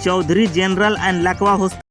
Chaudhary general and लकवा hospital.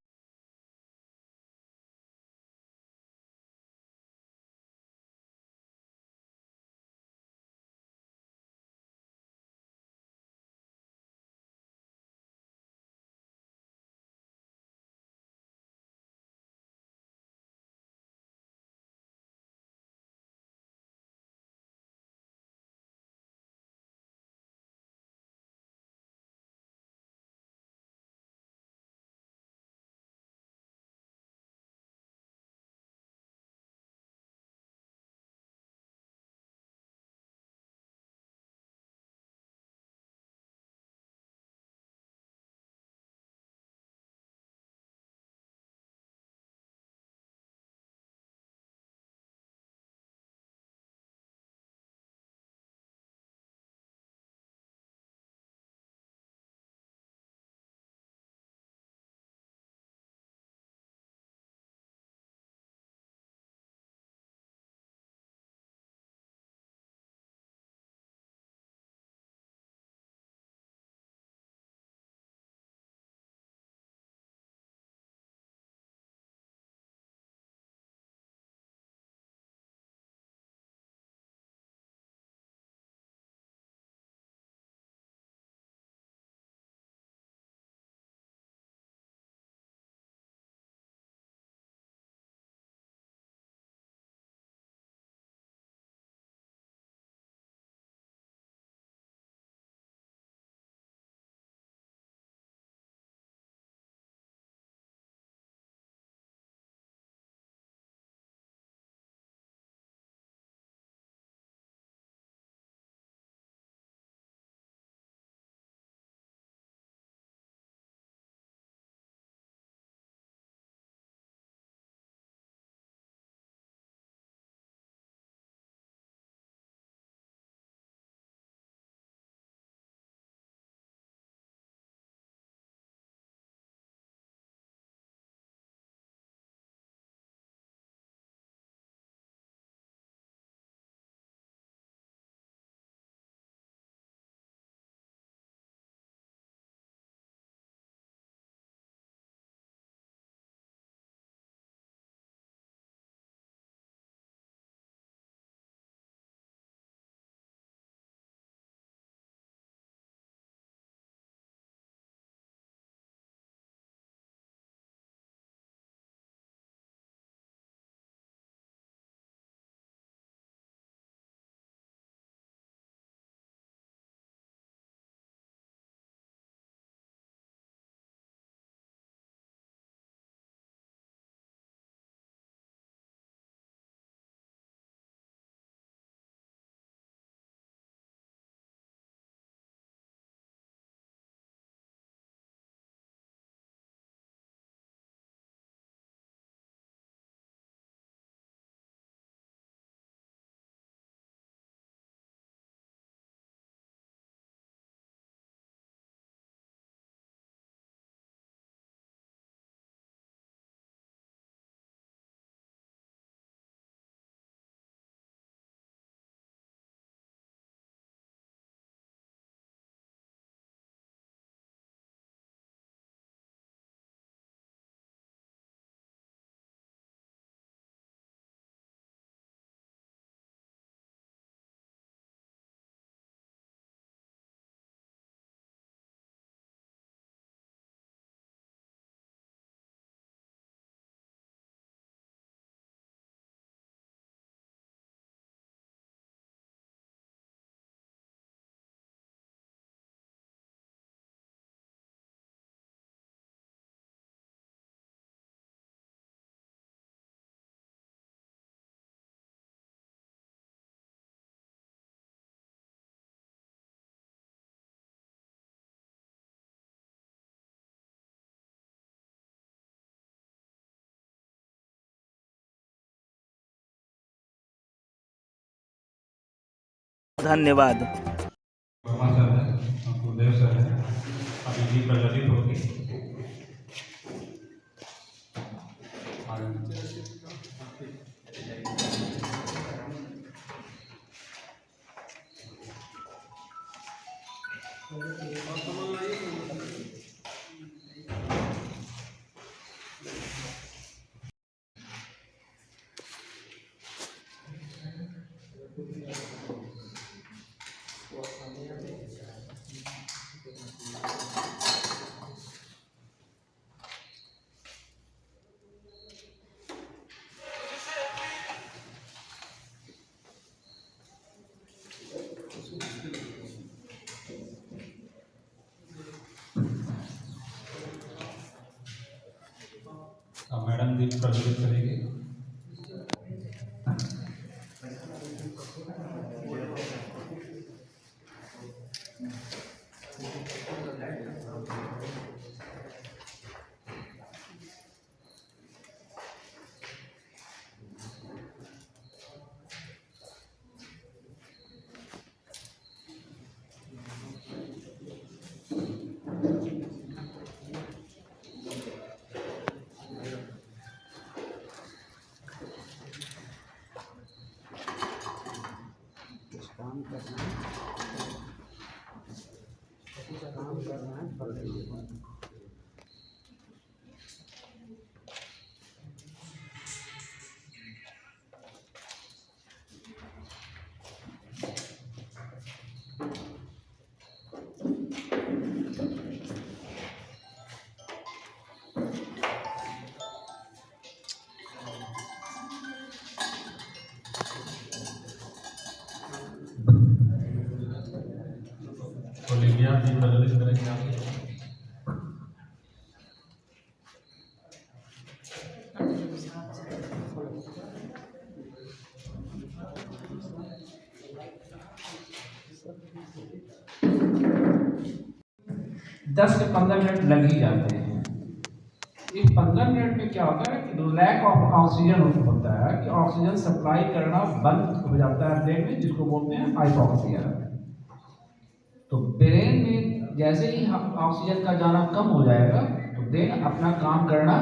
धन्यवाद। Verma sir है, गुरुदेव सर है, अभी जी प्रज्वलित होगी। मैडम दीप प्रज्वलित करेगी। ओलिविया दीप प्रज्वलित करेंगे आप। दस से 15 मिनट लग ही जाते हैं। इस 15 मिनट में क्या होता है कि लैक ऑफ ऑक्सीजन होता है कि ऑक्सीजन सप्लाई करना बंद हो जाता है ब्रेन में, जिसको बोलते हैं हाइपोक्सिया। तो ब्रेन में जैसे ही ऑक्सीजन का जाना कम हो जाएगा तो ब्रेन अपना काम करना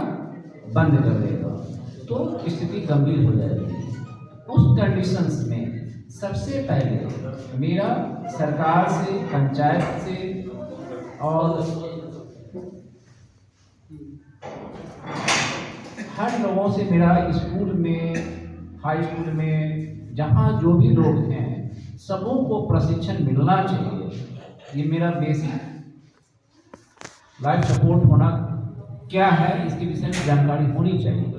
बंद कर देगा, तो स्थिति गंभीर हो जाएगी। उस कंडीशंस में सबसे पहले मेरा सरकार से, पंचायत से और हर लोगों से, मेरा स्कूल में, हाई स्कूल में, जहाँ जो भी लोग हैं सबों को प्रशिक्षण मिलना चाहिए। ये मेरा बेसिक लाइफ सपोर्ट होना क्या है इसके विषय में जानकारी होनी चाहिए।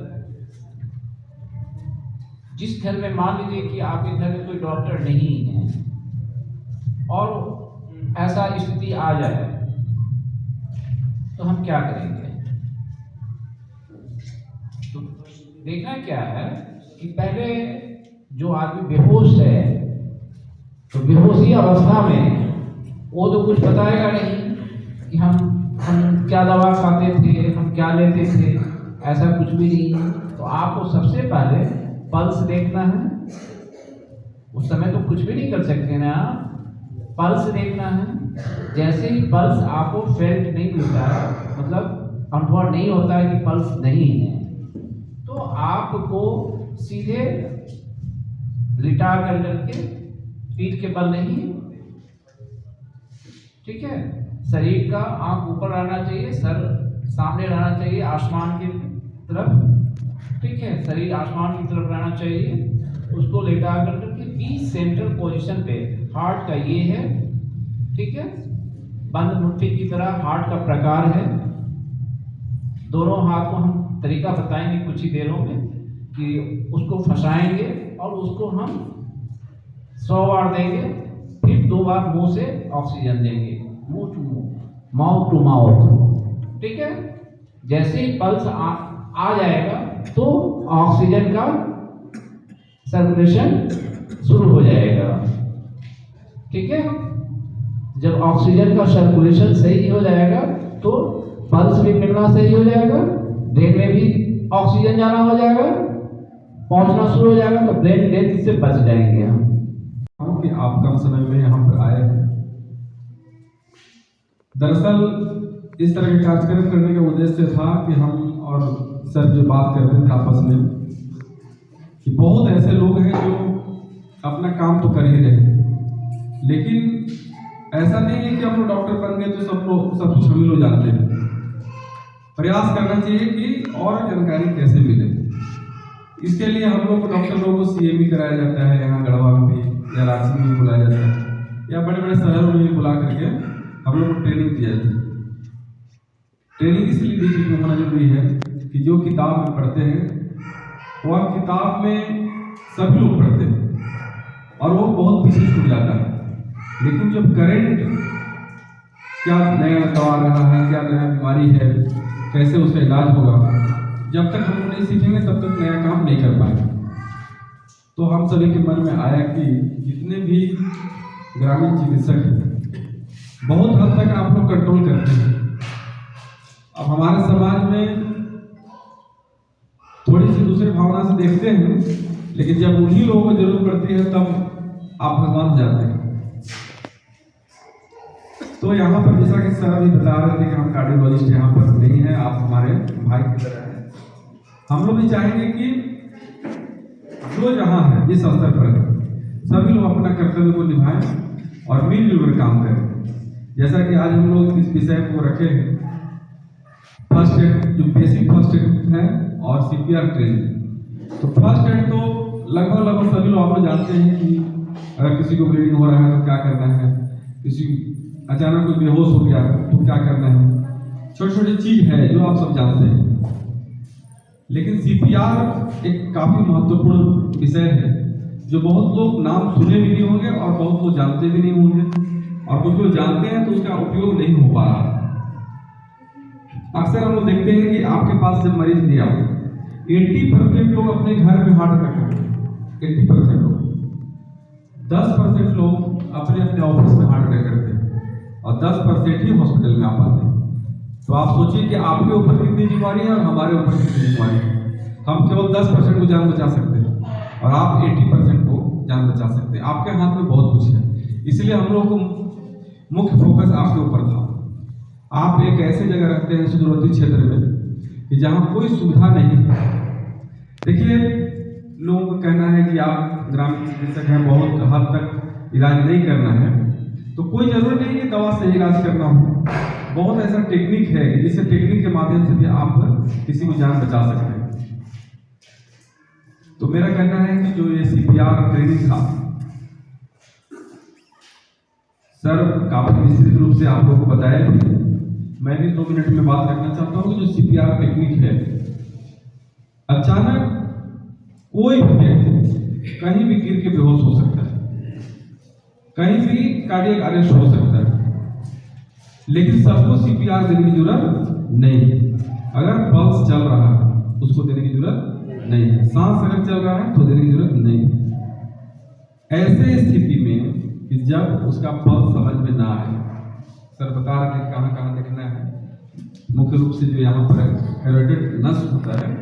जिस घर में मान लीजिए कि आपके घर में कोई डॉक्टर नहीं है और ऐसा स्थिति आ जाए तो हम क्या करेंगे? तो देखना क्या है कि पहले जो आदमी बेहोश है तो बेहोशी अवस्था में वो तो कुछ बताएगा नहीं कि हम क्या दवा खाते थे, हम क्या लेते थे, ऐसा कुछ भी नहीं है। तो आपको सबसे पहले पल्स देखना है। उस समय तो कुछ भी नहीं कर सकते ना, पल्स देखना है। जैसे ही पल्स आपको फेल्ट नहीं मिलता है, मतलब अनुभव नहीं होता है कि पल्स नहीं है, तो आपको सीधे लिटा कर करके पीठ के बल नहीं, ठीक है, शरीर का आंख ऊपर रहना चाहिए, सर सामने रहना चाहिए आसमान की तरफ, ठीक है, शरीर आसमान की तरफ रहना चाहिए। उसको लेटा कर के बी सेंट्रल पोजीशन पे हार्ट का ये है, ठीक है, बंद मुट्ठी की तरह हार्ट का प्रकार है। दोनों हाथ को हम तरीका बताएंगे कुछ ही देरों में कि उसको फंसाएंगे और उसको हम 100 बार देंगे, फिर 2 बार मुंह से ऑक्सीजन देंगे, मुंह टू मुंह, माउथ टू माउथ, ठीक है। जैसे ही पल्स आ जाएगा तो ऑक्सीजन का सर्कुलेशन शुरू हो जाएगा, ठीक है। जब ऑक्सीजन का सर्कुलेशन सही हो जाएगा तो पल्स भी मिलना सही हो जाएगा, ब्रेन में भी ऑक्सीजन जाना हो जाएगा, पहुंचना शुरू हो जाएगा, तो ब्रेन डेथ से बच जाएंगे हम। कि आप कम समय में यहाँ पर आए हैं। दरअसल इस तरह के कार्यक्रम करने का उद्देश्य था कि हम और सर जो बात कर रहे थे आपस में कि बहुत ऐसे लोग हैं जो अपना काम तो कर ही रहे, लेकिन ऐसा नहीं है कि हम लोग डॉक्टर बन गए तो सब कुछ हम लोग जानते हैं। प्रयास करना चाहिए कि और जानकारी कैसे मिले। इसके लिए हम लोग को डॉक्टर लोगों को CME कराया जाता है, यहाँ गढ़वा में भी या रांची में भी बुलाया जाता है या बड़े बड़े शहरों में भी बुला करके हम लोग को ट्रेनिंग दी जाती है। ट्रेनिंग इसलिए दी जाती होना जरूरी है कि जो किताब में पढ़ते हैं वह किताब में सभी लोग पढ़ते हैं और वो बहुत पीछे छूट जाता है, लेकिन जब करंट क्या नया दवा आ रहा है, क्या नया बीमारी है, कैसे उसका इलाज होगा, जब तक हम नहीं सीखेंगे तब तक नया काम नहीं कर पाएंगे। तो हम सभी के मन में आया कि जितने भी ग्रामीण चिकित्सक हैं बहुत हद तक आप लोग कंट्रोल करते हैं। अब हमारे समाज में थोड़ी सी दूसरी भावना से देखते हैं, लेकिन जब उन्हीं लोगों को जरूरत पड़ती है तब आप भगवान जाते हैं। तो यहाँ पर जैसा कि सर अभी बता रहे थे कि हम कार्डियोलॉजिस्ट यहाँ पर नहीं है, आप हमारे भाई की तरह हैं। हम लोग भी चाहेंगे कि जो जहाँ है जिस स्तर पर है सभी लोग अपना कर्तव्य को निभाएं और मिलजुल कर काम करें। जैसा कि आज हम लोग इस विषय को रखे हैं, फर्स्ट एड, जो बेसिक फर्स्ट एड है और CPR ट्रेनिंग। तो फर्स्ट एड तो लगभग सभी लोग आप लोग जानते हैं कि अगर किसी को ब्लीडिंग हो रहा है तो क्या करना है, किसी अचानक कोई बेहोश हो गया तो क्या करना है, छोटी छोटी चीज है जो आप सब जानते हैं। लेकिन CPR एक काफी महत्वपूर्ण विषय है जो बहुत लोग नाम सुने भी नहीं होंगे और बहुत लोग जानते भी नहीं होंगे, और कुछ लोग जानते हैं तो उसका उपयोग नहीं हो पा रहा। अक्सर हम लोग देखते हैं कि आपके पास जब मरीज लिया 80% लोग अपने घर में हार्ट अटैक करते हैं, 80% लोग, 10% लोग अपने अपने ऑफिस में हार्ट अटैक करते हैं और 10% ही हॉस्पिटल में आ पाते हैं। तो आप सोचिए कि आपके ऊपर कितनी बीमारी है और हमारे ऊपर कितनी बीमारी है। हम केवल 10% को जान बचा सकते हैं और आप 80% को जान बचा सकते हैं। आपके हाथ में बहुत कुछ है, इसलिए हम लोग को मुख्य फोकस आपके ऊपर था। आप एक ऐसे जगह रखते हैं सुदूरवर्ती क्षेत्र में कि जहाँ कोई सुविधा नहीं है। देखिए, लोगों का कहना है कि आप ग्रामीण चिकित्सक हैं, बहुत हद तक इलाज नहीं करना है, तो कोई जरूरी नहीं कि दवा से इलाज करना हो। बहुत ऐसा टेक्निक है कि जिससे टेक्निक के माध्यम से भी आप किसी को जान बचा सकते हैं। तो मेरा कहना है कि जो ये CPR ट्रेनिंग था, सर काफी विस्तृत रूप से आप लोगों को बताया भी। मैं भी 2 मिनट में बात करना चाहता हूँ कि जो CPR टेक्निक है, अचानक कोई भी व्यक्ति कहीं भी गिर के बेहोश हो सकता है, कहीं भी कार्डियक अरेस्ट हो सकता है, लेकिन सबको CPR देने की जरूरत नहीं है। अगर पल्स चल रहा है उसको देने की जरूरत नहीं है, सांस अगर चल रहा है तो देने की जरूरत नहीं है। ऐसे स्थिति में कि जब उसका पल्स समझ में ना आए, सर बता रहे थे कहाँ कहाँ देखना है, मुख्य रूप से जो यहाँ पर कैरोटिड नस होता है,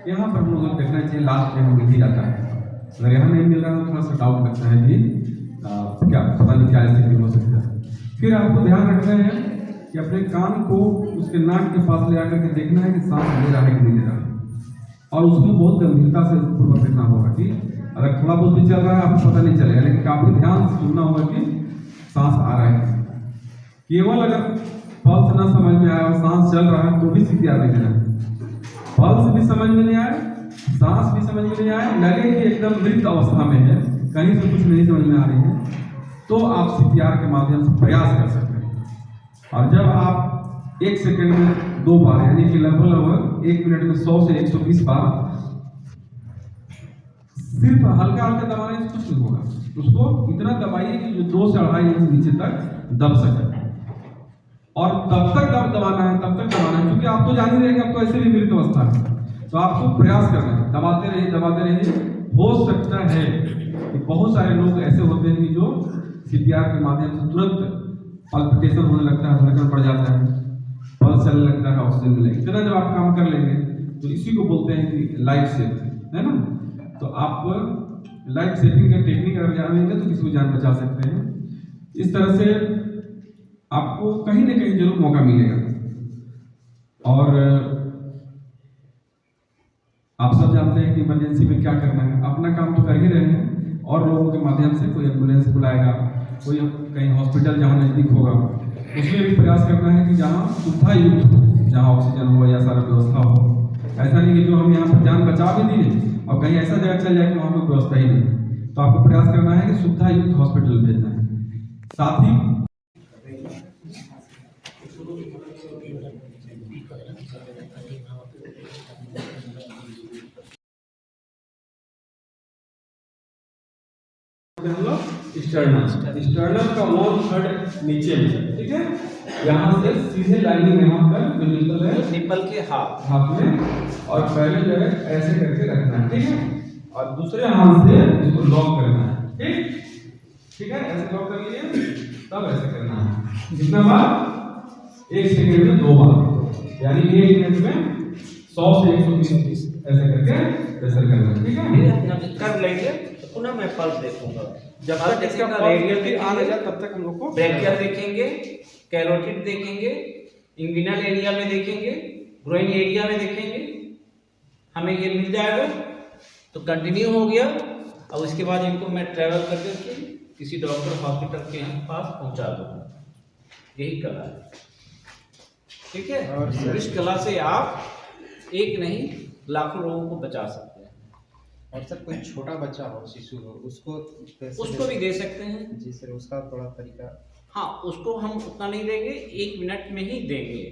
यहाँ पर हम लोगों को देखना चाहिए, लास्ट में हम मिल ही जाता है। अगर यहाँ नहीं मिल रहा तो थोड़ा सा डाउट लगता है कि क्या पता नहीं क्या स्थिति हो सकता है। फिर आपको ध्यान रखना है कि अपने कान को उसके नाक के पास ले आकर के देखना है कि सांस ले रहा है कि नहीं ले रहा है, और उसमें बहुत गंभीरता से पूर्वक देखना होगा कि अगर थोड़ा बहुत भी चल रहा है आपको पता नहीं चलेगा, लेकिन काफी ध्यान से सुनना होगा कि सांस आ रहा है। केवल अगर पल्स ना समझ में आया और सांस चल रहा है तो भी CPR नहीं देना है। पल्स भी समझ में नहीं आया, सांस भी समझ में नहीं आया, लगे कि एकदम मृत अवस्था में है, कहीं से कुछ नहीं समझ में आ रही है, तो आप CPR के माध्यम से प्रयास कर सकते हैं। और जब आप 1 सेकंड में 2 बार, यानी कि लगभग 1 मिनट में 100 से 120 बार सिर्फ हल्का हल्का दबाने से कुछ नहीं होगा, उसको इतना दबाइए कि जो 2 से 2.5 इंच नीचे तक दब सके, और तब तक दबाना है, तब तक दबाना है, क्योंकि आप तो जान ही रहे कि आप तो ऐसे भी मृत अवस्था है। तो आपको प्रयास करना है, दबाते रहिए। हो सकता है कि बहुत सारे लोग ऐसे होते हैं कि जो CPR के माध्यम से तुरंत पल्पिटेशन होने लगता है, धड़कन बढ़ जाता है, पल्स चलने लगता है, ऑक्सीजन मिलेगा। इतना जब आप काम कर लेंगे तो इसी को बोलते हैं कि लाइफ सेविंग, है ना। तो आप लाइफ सेविंग का टेक्निक अगर जानेंगे तो किसी को जान बचा सकते हैं। इस तरह से आपको कहीं ना कहीं जरूर मौका मिलेगा। और आप सब जानते हैं कि इमरजेंसी में क्या करना है, अपना काम तो कर ही रहे हैं, और लोगों के माध्यम से कोई एम्बुलेंस बुलाएगा, कोई कहीं हॉस्पिटल जहाँ नजदीक होगा उसमें भी प्रयास करना है कि जहाँ सुविधा युक्त हो, जहाँ ऑक्सीजन हो या सारा व्यवस्था हो। ऐसा नहीं कि जो हम यहाँ पर जान बचा भी दिए और कहीं ऐसा जगह चल जाए कि वहाँ कोई व्यवस्था ही नहीं, तो आपको प्रयास करना है कि सुविधा युक्त हॉस्पिटल भेजना है। साथ ही स्टर्नम का 1/3 नीचे में, ठीक है, यहाँ से सीधे लाइनिंग यहाँ पर जो निपल है, निपल के हाथ में, और पहले जो है ऐसे करके रखना है, ठीक है, और दूसरे हाथ से इसको लॉक करना है, ठीक है, ऐसे लॉक कर लिए, तब ऐसे करना है। कितना बार? 1 सेकंड में 2 बार, यानी 1 मिनट में 100 से 120 ऐसे करके प्रेशर करना है, ठीक है। कर लेंगे तो पुनः मैं पल्स देखूंगा। जब तक इसका रेडियल भी आ जाए तब तक हम लोग को ब्रैकियल देखेंगे, कैरोटिड देखेंगे, इंग्विनल एरिया में देखेंगे, ग्रोइन एरिया में देखेंगे, हमें ये मिल जाएगा तो कंटिन्यू हो गया। और उसके बाद इनको मैं ट्रैवल करके किसी डॉक्टर हॉस्पिटल के यहाँ पास पहुंचा दूंगा। यही कला है, ठीक है। और इस कला से आप एक नहीं लाखों लोगों को बचा सकते हैं। और सर कोई छोटा बच्चा हो, शिशु हो, उसको भी दे सकते हैं जी सर, उसका थोड़ा तरीका। हाँ, उसको हम उतना नहीं देंगे, 1 मिनट में ही देंगे।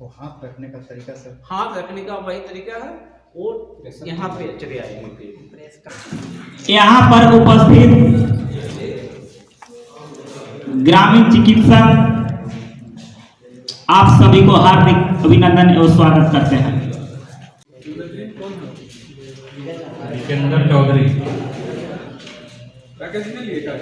वो हाथ रखने का तरीका सर? हाथ रखने का वही तरीका है, वो यहाँ पे चले आएंगे। यहाँ पर उपस्थित ग्रामीण चिकित्सक आप सभी को हार्दिक अभिनंदन एवं स्वागत करते हैं। जितेंद्र चौधरी। पैकेज में लिए क्या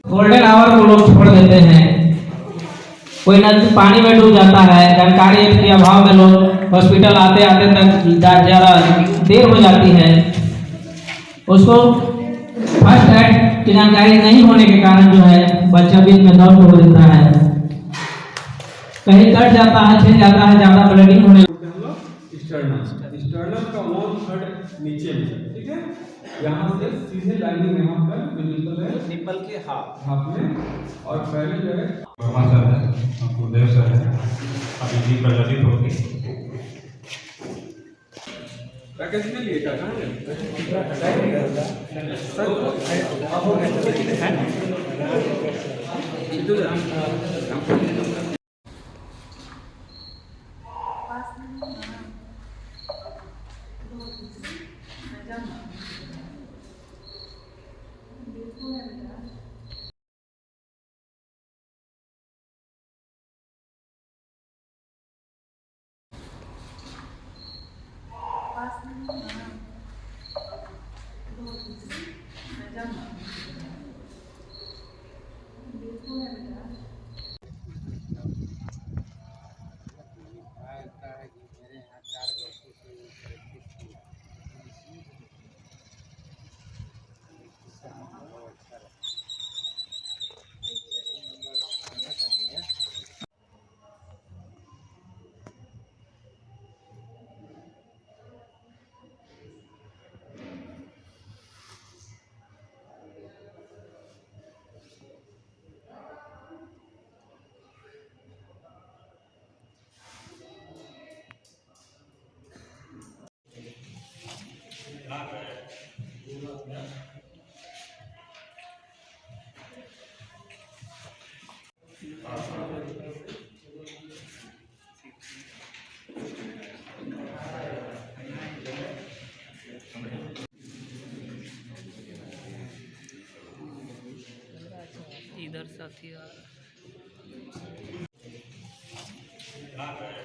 गोल्डन आवर को लोग छोड़ देते हैं, कोई नदी पानी में डूब जाता है, जानकारी के अभाव में लोग हॉस्पिटल आते आते तक ज़्यादा देर हो जाती है। उसको फर्स्ट एड की जानकारी नहीं होने के कारण जो है बच्चा बीच में दर्द हो देता है, कहीं कट जाता है, छिल जाता है, ज़्यादा ब्लीडिंग होने। स्टर्नम का 1/3 नीचे में, ठीक है, यहाँ से सीधे लाइनिंग यहाँ पर जो निपल है, निपल के हाथ में, और पहले जो है सर है, गुरुदेव सर है, अभी जी प्रज्वलित होगी। पैकेज में लिए क्या इधर साथी आ रहा है।